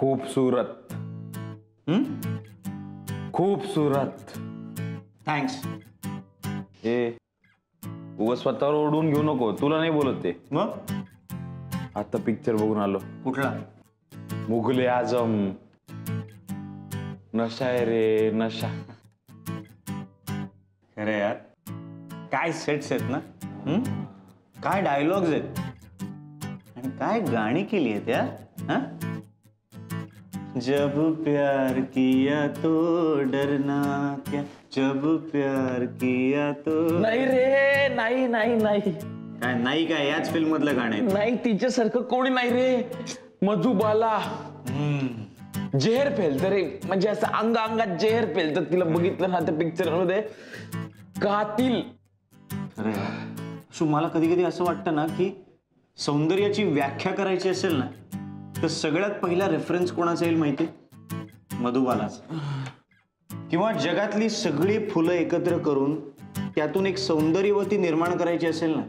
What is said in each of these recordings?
खूबसूरत. खूबसूरत. थँक्स. ए उगा स्वतःवर ओढून घेऊ नको, तुला नाही बोलत ते. मग आता पिक्चर बघून आलो. कुठला? मुघले आजम. नशा आहे रे, नशा. खरे यार, काय सेट्स आहेत ना, काय डायलॉग्स आहेत आणि काय गाणी केली आहेत यार. जब प्यार किया तो डरना क्या, जब प्यार किया तो. नाही रे, नाही नाही नाही. काय नाही, काय याच फिल्म मधलं गाणं आहे. नाही, तिच्यासारखं कोणी नाही रे. मधुबाला जेहर फेलत रे, म्हणजे असं अंगात जेहर फेलत. तिला बघितलं ना त्या पिक्चर मध्ये, कातील. अरे सो मला कधी कधी असं वाटतं ना की सौंदर्याची व्याख्या करायची असेल ना तर सगळ्यात पहिला रेफरन्स कोणाचा येईल माहिती? मधुबालाच. किंवा जगातली सगळी फुलं एकत्र करून त्यातून एक सौंदर्यवती निर्माण करायची असेल ना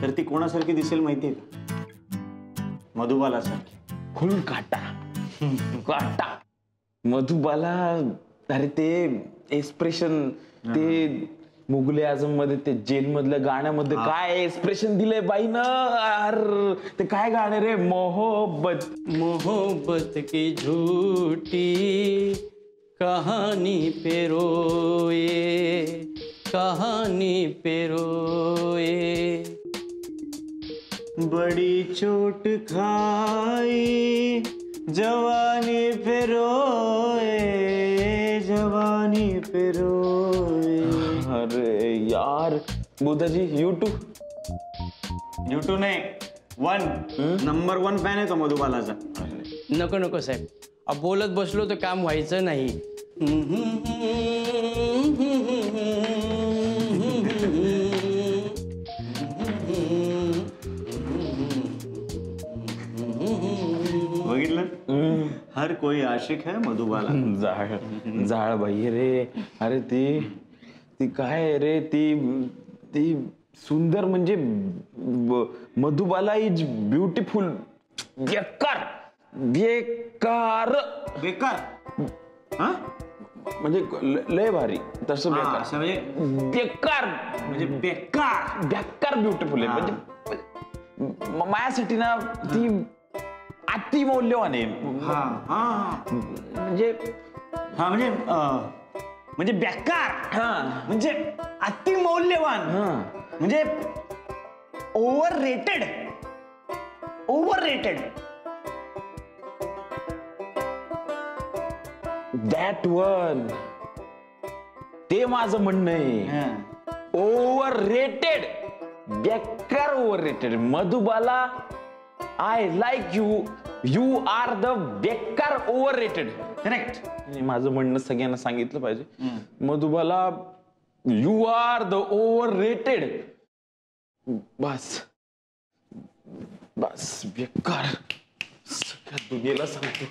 तर ती कोणासारखी दिसेल माहितीये का? मधुबालासारखी. फुल काटा काटा. मधुबाला. अरे ते एक्सप्रेशन, ते मुघले आझम मध्ये ते जेल मधल्या गाण्यामध्ये काय एक्सप्रेशन दिलंय बाईनं. अरे ते काय गाणं रे, मोहब्बत. मोहब्बत की झूठी कहानी पे रोए, कहानी पे रोए. बड़ी चोट खाई जवानी पे रोए, जवानी पे रोए. अरे यार बुधाजी, यूट्यूब नाही, नंबर 1 फॅन आहे तो मधुबालाचा. नको नको साहेब, अब बोलत बसलो तर काम व्हायचं नाही. बघितलं, हर कोई आशिक है मधुबाला. जाळ जाळ बाई रे. अरे ती काय आहे रे, ती सुंदर, म्हणजे मधुबाला इज ब्युटिफुल. बेकार बेकार बेकार. हा म्हणजे लय भारी तसं. बेकार म्हणजे बेकार, म्हणजे बेकार बेकार ब्युटिफुल आहे. म्हणजे माझ्यासाठी ना ती अति मौल्यवान आहे. म्हणजे म्हणजे बेकार, म्हणजे अति मौल्यवान, म्हणजे ओव्हररेटेड. दॅट वन, ते माझं म्हणणं आहे. ओव्हररेटेड, बेकार overrated. Madhubala, I like you, you are the बेकार ओव्हररेटेड. करेक्ट. माझं म्हणणं सगळ्यांना सांगितलं पाहिजे. Madhubala, you are the overrated. बस बस, बेकार. सगळ्या दुनियेला सांगतो.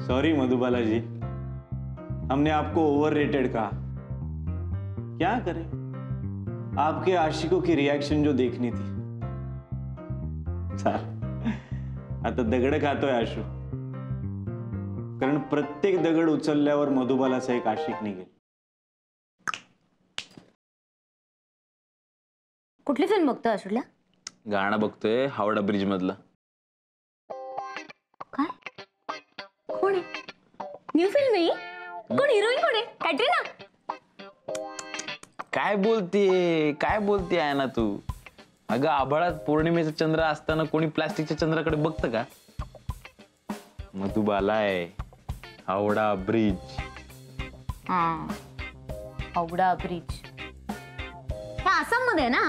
सॉरी मधुबाला जी, हमने आपको ओवररेटेड कहा. क्या करें, आपके आशिकों की रिएक्शन जो देखनी थी. आता दगड खातोय आशू, कारण प्रत्येक दगड उचलल्यावर मधुबालाचा एक आशिक निघेल. कुठली फिल्म बघतोय आशूला? गाणं बघतोय हावडा ब्रिज मधलं. काय? कोण आहे? न्यू फिल्म आहे? कोण हिरोईन कोण आहे? कॅटरीना? काय बोलते आहे ना तू? अगं आभाळात पौर्णिमेचा चंद्र असताना कोणी प्लास्टिकच्या चंद्राकडे बघतं का? मधुबाला आहे. हावडा ब्रिज. हावडा ब्रिज आसाम मध्ये ना?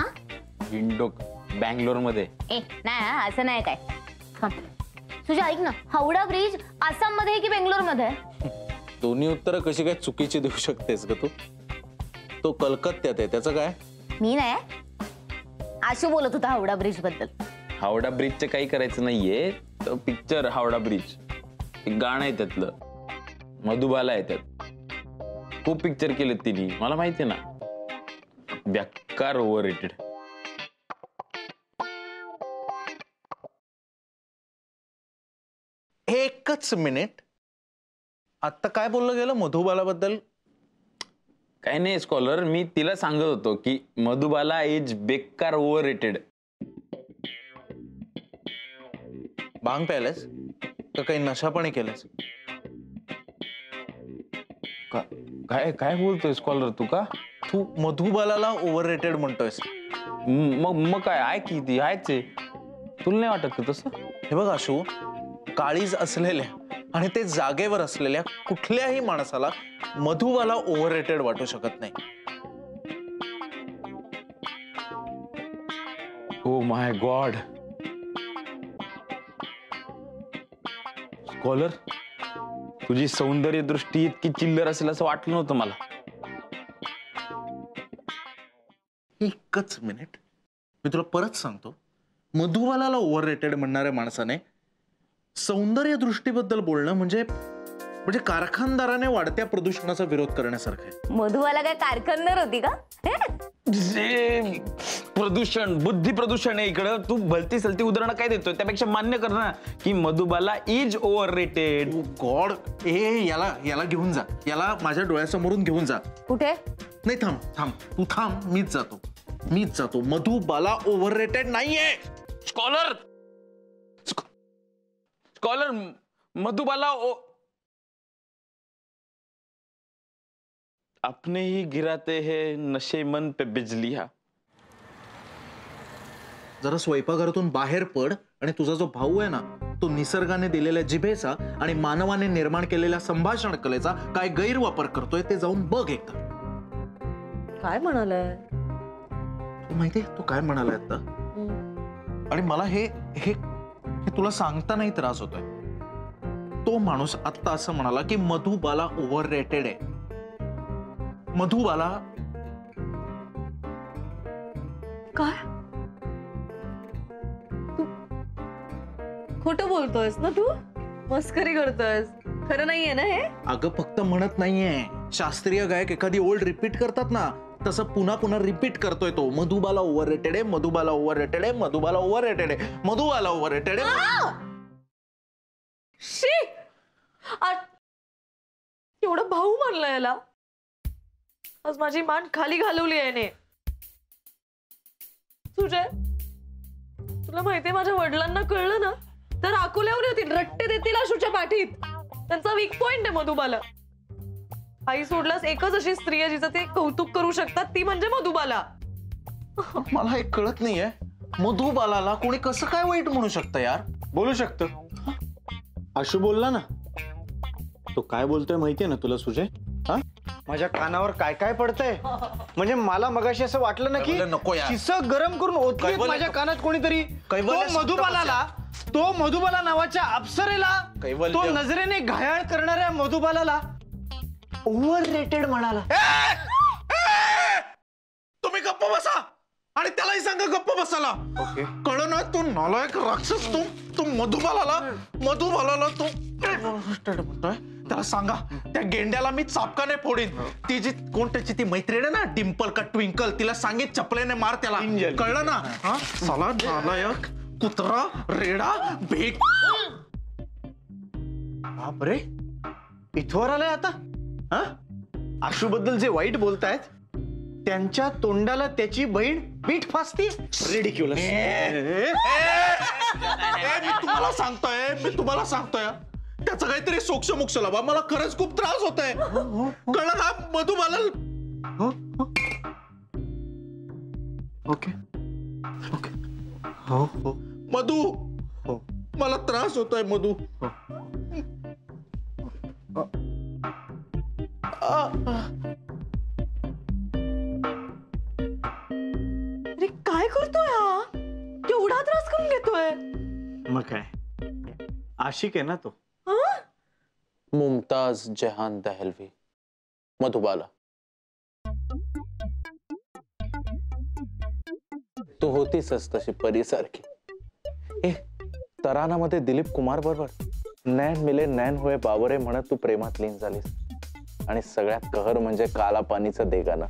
बँगलोर मध्ये. नाही असं नाही काय. तुझ्या ऐक ना, हावडा ब्रिज आसाम मध्ये की बेंगलोर मध्ये? दोन्ही उत्तर कशी काय चुकीची देऊ शकतेस का तू? तो कलकत्त्यात आहे, त्याचं काय? मी नाही, आशू बोलत होता हावडा ब्रिज बद्दल. हावडा ब्रिजचं काही करायचं नाहीये. तो पिक्चर हावडा ब्रिज, एक गाणं आहे त्यातलं. मधुबाला आहे त्यात. खूप पिक्चर केलेत तिने, मला माहिती आहे ना. बेकार ओव्हररेटेड. एकच मिनिट, आता काय बोललं गेलं मधुबालाबद्दल? काही नाही स्कॉलर, मी तिला सांगत होतो की मधुबाला इज बेकार ओव्हर रेटेड. भांग प्यायलास का काही नशापाणी केलंस? काय काय बोलतोय स्कॉलर तू? का तू मधुबालाला ओव्हर रेटेड म्हणतोयस? मग काय आहे की ती आहेच आहे. तुला नाही वाटत का तसं? हे बघ आशू, काळीज असलेल्या आणि ते जागेवर असलेल्या कुठल्याही माणसाला मधुबाला ओव्हर रेटेड वाटू शकत नाही. ओ माय गॉड स्कॉलर, तुझी सौंदर्य दृष्टी इतकी चिल्लर असेल असं वाटलं नव्हतं मला. एकच मिनिट, मी तुला परत सांगतो, मधुबालाला ओव्हर रेटेड म्हणणाऱ्या माणसाने सौंदर्य दृष्टीबद्दल बोलणं म्हणजे कारखानदाराने वाढत्या प्रदूषणाचा विरोध करण्यासारखं आहे. मधुबाला काय कारखानदार होती का? जे प्रदूषण, बुद्धी प्रदूषण आहे इकडं. तू भलती सलती उदाहरणं काय देतोय? त्यापेक्षा मान्य कर ना की Madhubala is over rated. God, याला घेऊन जा, याला माझ्या डोळ्यासमोरून घेऊन जा. कुठे? नाही, थांब, तू थांब, मीच जातो. मधुबाला ओव्हर रेटेड नाहीये. स्कॉलर मधुबाला अपने ही गिराते हैं नशे मन पे बिजलियां. जरा स्वयंपाकघरातून बाहेर पड आणि तुझा जो भाऊ आहे ना, तो निसर्गाने दिलेल्या जिभेचा आणि मानवाने निर्माण केलेल्या संभाषण कलेचा काय गैरवापर करतोय ते जाऊन बघ एकदा. काय म्हणालाय? माहितीये तू काय म्हणालाय आता? आणि मला हे तुला सांगता नाही त्रास होतोय. तो माणूस आता असं म्हणाला की मधुबाला ओव्हर रेटेड आहे. मधुबाला काय? तू खोटं बोलतोयस ना? तू मस्करी करतोयस? खरं नाहीये ना हे? अगं फक्त म्हणत नाहीये, शास्त्रीय गायक एखादी ओल्ड रिपीट करतात ना, तसं पुन्हा पुन्हा रिपीट करतोय तो. मधुबाला ओव्हर रेटेड आहे, मधुबाला ओव्हर रेटेड आहे, मधुबाला ओव्हर रेटेड आहे, मधुबाला ओव्हर रेटेड आहे. शी! एवढं भाऊ म्हणलं याला. आज माझी मान खाली घालवली याने. सुजय, तुला माहितीये माझ्या वडिलांना कळलं ना तर आकुल्यावर होतील, रट्टे देतील आशूच्या पाठीत. त्यांचा वीक पॉइंट आहे मधुबाला. आई सोडल्यास एकच अशी स्त्री आहे जिचं ते कौतुक करू शकतात, ती म्हणजे मधुबाला. मला हे कळत नाहीये, मधुबालाला कोणी कसं काय वाईट म्हणू शकतं यार? बोलू शकतो. आशू बोलला ना, तो काय बोलतोय माहितीये ना तुला सुजय? हा, माझ्या कानावर काय काय पडतंय. म्हणजे मला मगाशी असं वाटलं ना की नको यार. शिसं गरम करून ओतली माझ्या कानात कोणीतरी. तो मधुबाला नावाच्या अप्सरेला, तो नजरेने घायाळ करणाऱ्या मधुबालाला ओव्हर रेटेड म्हणाला. तुम्ही गप्प बसा आणि त्यालाही सांगा गप्प बसायला. कळलं ना? तू नालायक राक्षस, तू मधुबालाला तू म्हणतोय. त्याला सांगा त्या गेंड्याला मी चापकाने फोडीन. ती जी कोण त्याची ती मैत्रीण आहे ना, डिम्पल का ट्विंकल, तिला सांगित चपलेने मार त्याला. कळलं ना? हा, साला नालायक, कुत्रा, रेडा, भेक. बापरे, इथवर आलाय आता. हा, आशू बद्दल जे वाईट बोलतायत त्यांच्या तोंडाला त्याची बहीण पीठ फासती. रिडिक्युलस. मी तुम्हाला सांगतोय त्याचं काहीतरी सोक्ष मोक्ष लावा. मला खरंच खूप त्रास होतोय. कळलं ना? मधुबाला. ओके. हो हो मधु, हो. मला त्रास होतोय मधु. अरे काय करतोय हा? केवढा त्रास करून घेतोय. मग काय, आशिक आहे ना तो. मुमताज जहान दहलवी, मधुबाला. तू होतीसच तशी परीसारखी. तरानामध्ये दिलीप कुमार बरोबर नैन मिले नैन होय बावरे म्हणत तू प्रेमात लीन झालीस. आणि सगळ्यात कहर म्हणजे काला पाणीचं देगाना.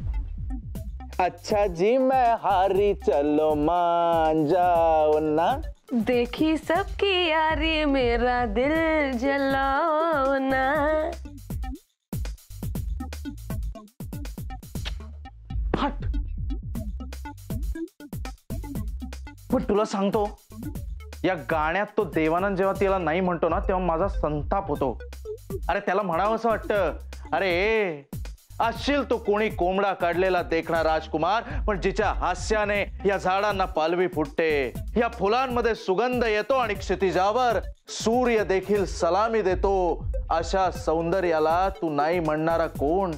अच्छा जी मैं हारी चलो मान जाओ ना. देखी सबकी यारी मेरा दिल जलाना. हट. पण तुला सांगतो, या गाण्यात तो देवानंद जेव्हा तिला नाही म्हणतो ना तेव्हा माझा संताप होतो. अरे त्याला म्हणावं असं वाटतं, अरे असशील तो कोणी कोंबडा काढलेला देखणा राजकुमार, पण जिच्या हास्याने या झाडांना पालवी फुटते, या फुलांमध्ये सुगंध येतो आणि क्षितिजावर सूर्य देखील सलामी देतो, अशा सौंदर्याला तू नाही म्हणणारा कोण?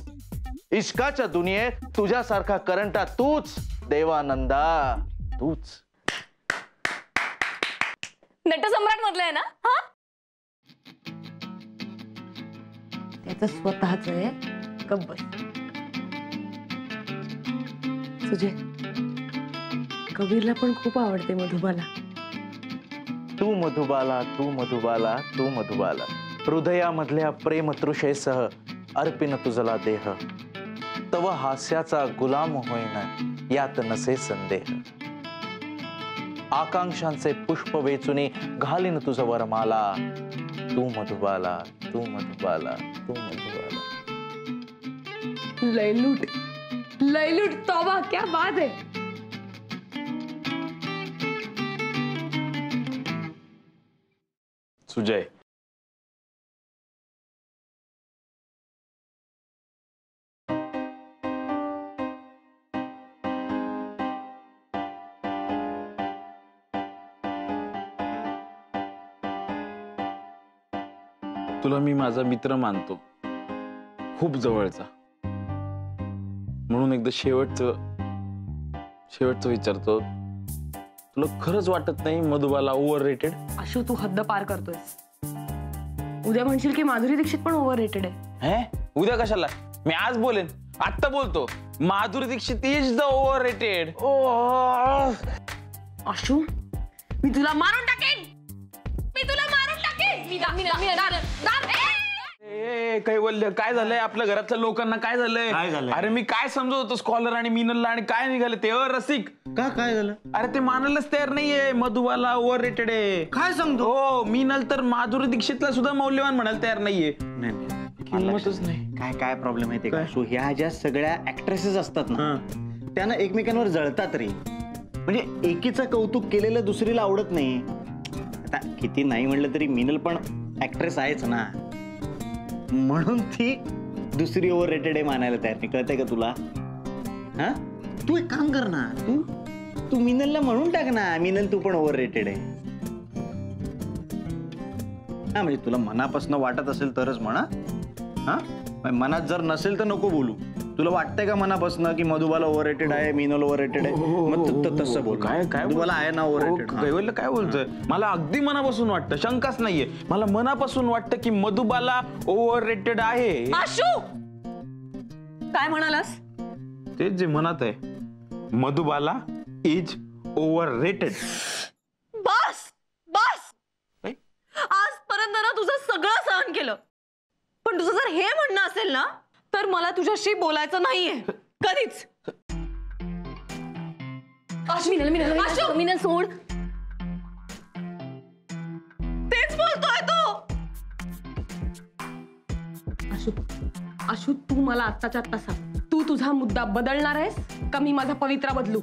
इश्काच्या दुनियेत तुझ्यासारखा करंटा तूच देवानंदा, तूच. नटसम्राट मधलं ना? हा, त्याचं स्वतःच आहे. गब्बर सुजय, कबीरला पण खूप आवडते मधुबाला. तू मधुबाला, तू मधुबाला, तू मधुबाला, हृदयामधल्या प्रेम तृषेसह अर्पिन तुझला देह, तव हास्याचा गुलाम होईन यात नसे संदेह, आकांक्षांचे पुष्प वेचुनी घालीन तुझ वरमाला, तू मधुबाला, तू मधुबाला, तू मधुबाला. लयलूट, लयलूट, तौबा, क्या बात है. सुजय, तुला मी माझा मित्र मानतो, खूप जवळचा, म्हणून एकदा शेवटचं विचारतो, तुला खरंच वाटत नाही मधुबाला ओव्हर रेटेड? अशू, तू हद्द पार करतोयस. उद्या म्हणशील की माधुरी दीक्षित पण ओव्हर रेटेड आहे. हे उद्या कशाला? मी आज बोलेन, आत्ता बोलतो, Madhuri Dixit is the overrated. Ashu, मी तुला मारून टाकेन, मी तुला मारून टाकेन. कैवल्य, काय झालंय आपल्या घरातल्या लोकांना? काय झालंय? काय झालंय? अरे मी काय समजत होतो स्कॉलर आणि मिनलला, आणि काय निघाले ते रसिक. का, काय झालं? अरे ते मानायलाच तयार नाहीये मधुबाला ओव्हर रेटेड आहे. काय सांगतो? हो, मिनल तर माधुरी दीक्षितला सुद्धा मौल्यवान म्हणायला तयार नाहीये. किंमतच नाही. काय काय प्रॉब्लेम आहे ते का? सो ह्या ज्या सगळ्या ऍक्ट्रेसेस असतात ना, त्यांना एकमेकांवर जळतात रे. म्हणजे एकीचं कौतुक केलेलं दुसरीला आवडत नाही. आता किती नाही म्हणलं तरी मिनल पण ऍक्ट्रेस आहेच ना, म्हणून ती दुसरी ओव्हर रेटेड आहे मानायला तयार नाही. कळतंय का तुला? हा, तू एक काम कर ना, तू मिनलला म्हणून टाक ना, मिनल तू पण ओव्हर रेटेड आहे. हा, म्हणजे तुला मनापासून वाटत असेल तरच म्हणा. हा, मनात जर नसेल तर नको बोलू. तुला वाटतंय का मनापासून की मधुबाला ओव्हररेटेड आहे, मिनल ओव्हररेटेड आहे, मग तसं बोल. काय काय मधुबाला आहे ना ओव्हररेटेड. कैवल्य काय बोलतोय? मला अगदी मनापासून वाटतं, शंकाच नाहीये. मला मनापासून वाटतं की मधुबाला ओव्हर रेटेड आहे. अशू, काय म्हणालास? तेच जे मनात आहे, मधुबाला इज ओव्हर रेटेड. बस बस, काय? आजपर्यंत ना तुझं सगळं सहन केलं, पण तुझं जर हे म्हणणं असेल ना, तर मला तुझ्याशी बोलायचं नाहीये कधीच. मिनल सोड. तेच बोलतोय तो. अशू, तू मला आत्ताच्या आत्ता सांग, तू तुझा मुद्दा बदलणार आहेस का मी माझा पवित्रा बदलू?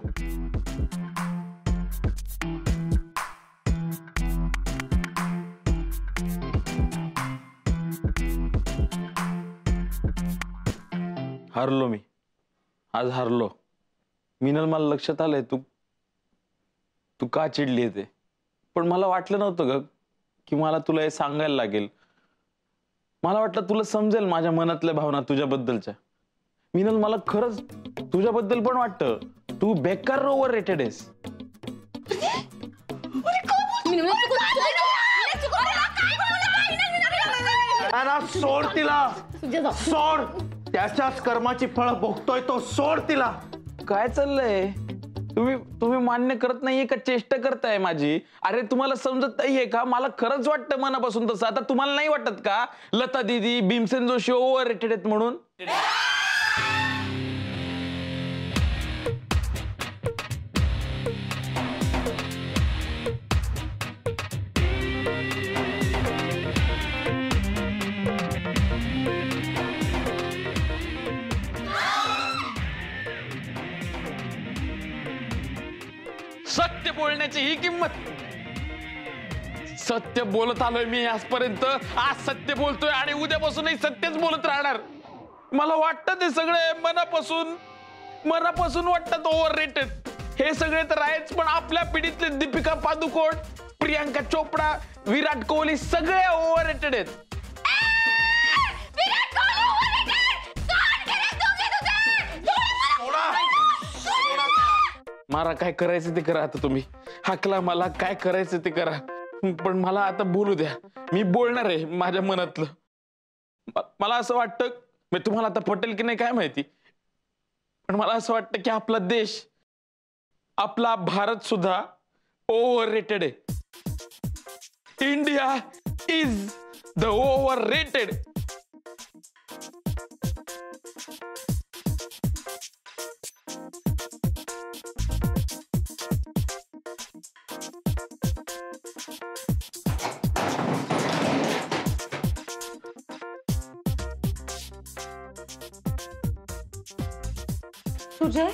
हरलो मी, आज हरलो. मिनल, मला लक्षात आलंय तू का चिडली आहे ते, पण मला वाटलं नव्हतं ग की मला तुला हे सांगायला लागेल. मला वाटलं तुला समजेल माझ्या मनातल्या भावना तुझ्याबद्दलच्या. मिनल, मला खरंच तुझ्याबद्दल पण वाटतं, तू बेकार ओव्हर रेटेड आहेस. सोड तिला, सोड. त्याच्याच कर्माची फळ भोगतोय तो, सोड तिला. काय चाललंय? तुम्ही मान्य करत नाहीये का चेष्टा करताय माझी? अरे तुम्हाला समजत नाहीये का? मला खरंच वाटतं मनापासून तसं. आता तुम्हाला नाही वाटत का लता दीदी, भीमसेन जोशी ओव्हर रेटेड आहेत म्हणून? सत्य बोलण्याची ही किंमत. सत्य बोलत आलोय मी आजपर्यंत, आज सत्य बोलतोय आणि उद्यापासूनही सत्यच बोलत राहणार. मला वाटतं ते सगळे मनापासून वाटतात ओव्हररेटेड. हे सगळे तर आहेच, पण आपल्या पिढीतले दीपिका पादुकोण, प्रियांका चोपडा, विराट कोहली सगळे ओव्हररेटेड आहेत. मला काय करायचं ते करा आता तुम्ही. हाकला मला, काय करायचं ते करा, पण मला आता बोलू द्या. मी बोलणार आहे माझ्या मनातलं. मला असं वाटतं, मी तुम्हाला आता पटेल की नाही काय माहिती, पण मला असं वाटतं की आपला देश, आपला भारत सुद्धा ओव्हररेटेड आहे. India is the overrated. Sujay,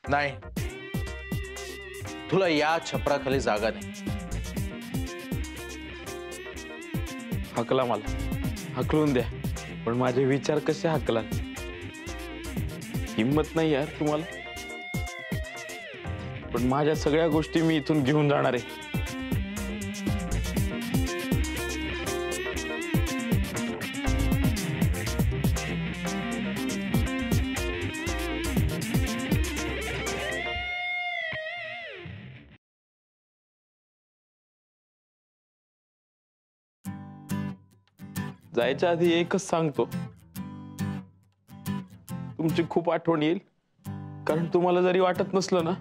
नाही, तुला या छपराखाली जागा नाही. हकला मला, हकलून द्या, पण माझे विचार कसे हकला? हिम्मत नाही यार तुम्हाला. पण माझ्या सगळ्या गोष्टी मी इथून घेऊन जाणार आहे. जायच्या आधी एकच सांगतो, तुमची खूप आठवण येईल. कारण तुम्हाला जरी वाटत नसलं ना,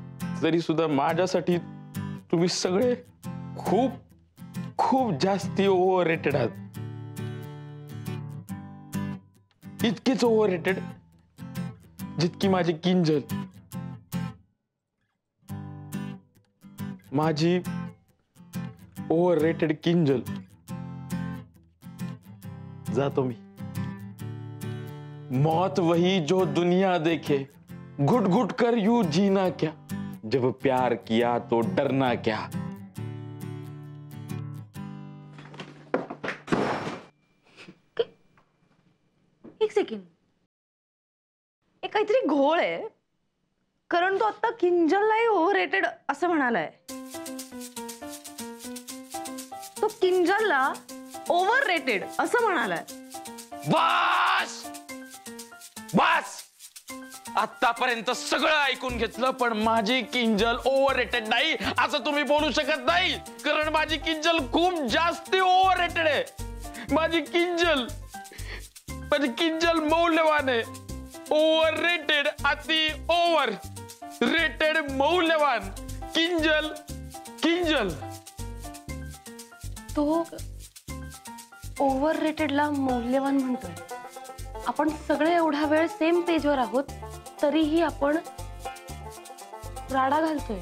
तरी सुद्धा माझ्यासाठी तुम्ही सगळे खूप खूप जास्ती ओव्हररेटेड आहात. इतकेच ओव्हररेटेड जितकी माझी किंजल, माझी ओव्हररेटेड किंजल. जातो मी. मौत वही जो दुनिया देखे, घुट घुट कर यूं जीना क्या, जब प्यार किया तो डरना क्या. एक सेकंड, एक काहीतरी घोळ आहे. कारण तो आता किंजललाही ओव्हररेटेड असं म्हणालाय. तो किंजलला ओव्हररेटेड असं म्हणालाय. बस बस, आतापर्यंत सगळं ऐकून घेतलं, पण माझी किंजल ओव्हररेटेड नाही असं तुम्ही बोलू शकत नाही. कारण माझी किंजल खूप जास्त ओव्हररेटेड आहे. माझी किंजल मौल्यवान आहे. ओव्हररेटेड अति ओव्हर रेटेड मौल्यवान. किंजल तो ओव्हररेटेडला मौल्यवान म्हणतोय. आपण सगळे एवढा वेळ सेम पेजवर आहोत, तरीही आपण राडा घालतोय.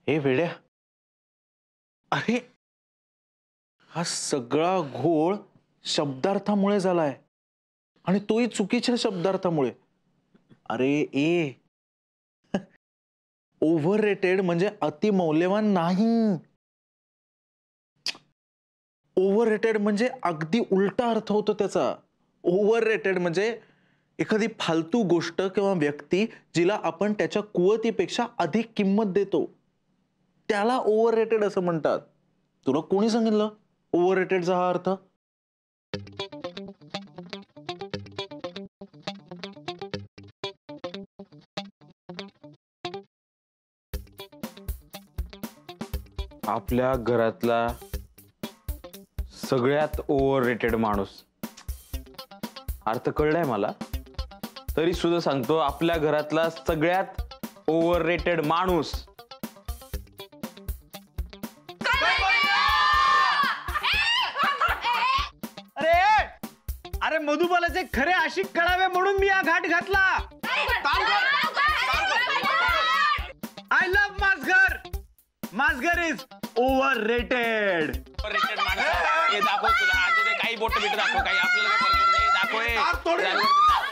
हे वेड्या, अरे हा सगळा घोळ शब्दार्थामुळे झालाय, आणि तोही चुकीच्या शब्दार्थामुळे. अरे ओव्हररेटेड म्हणजे अतिमौल्यवान नाही. ओव्हररेटेड म्हणजे अगदी उलटा अर्थ होतो त्याचा. ओव्हररेटेड म्हणजे एखादी फालतू गोष्ट किंवा व्यक्ती जिला आपण त्याच्या कुवतीपेक्षा अधिक किंमत देतो, त्याला ओव्हररेटेड असं म्हणतात. तुला कोणी सांगितलं ओव्हररेटेडचा हा अर्थ? आपल्या घरातला सगळ्यात ओव्हर रेटेड माणूस. अर्थ कळलाय मला, तरी सुद्धा सांगतो, आपल्या घरातला सगळ्यात ओव्हर रेटेड माणूस. अरे मधुबालाचे खरे आशिक कळावे म्हणून मी हा घाट घातला. आय लव्ह माझघर. माझघर इज ओव्हर रेटेड. दाखव तुला, काही बोट बिट दाखव, काही आपल्याला काही फरक पडत नाही. दाखव.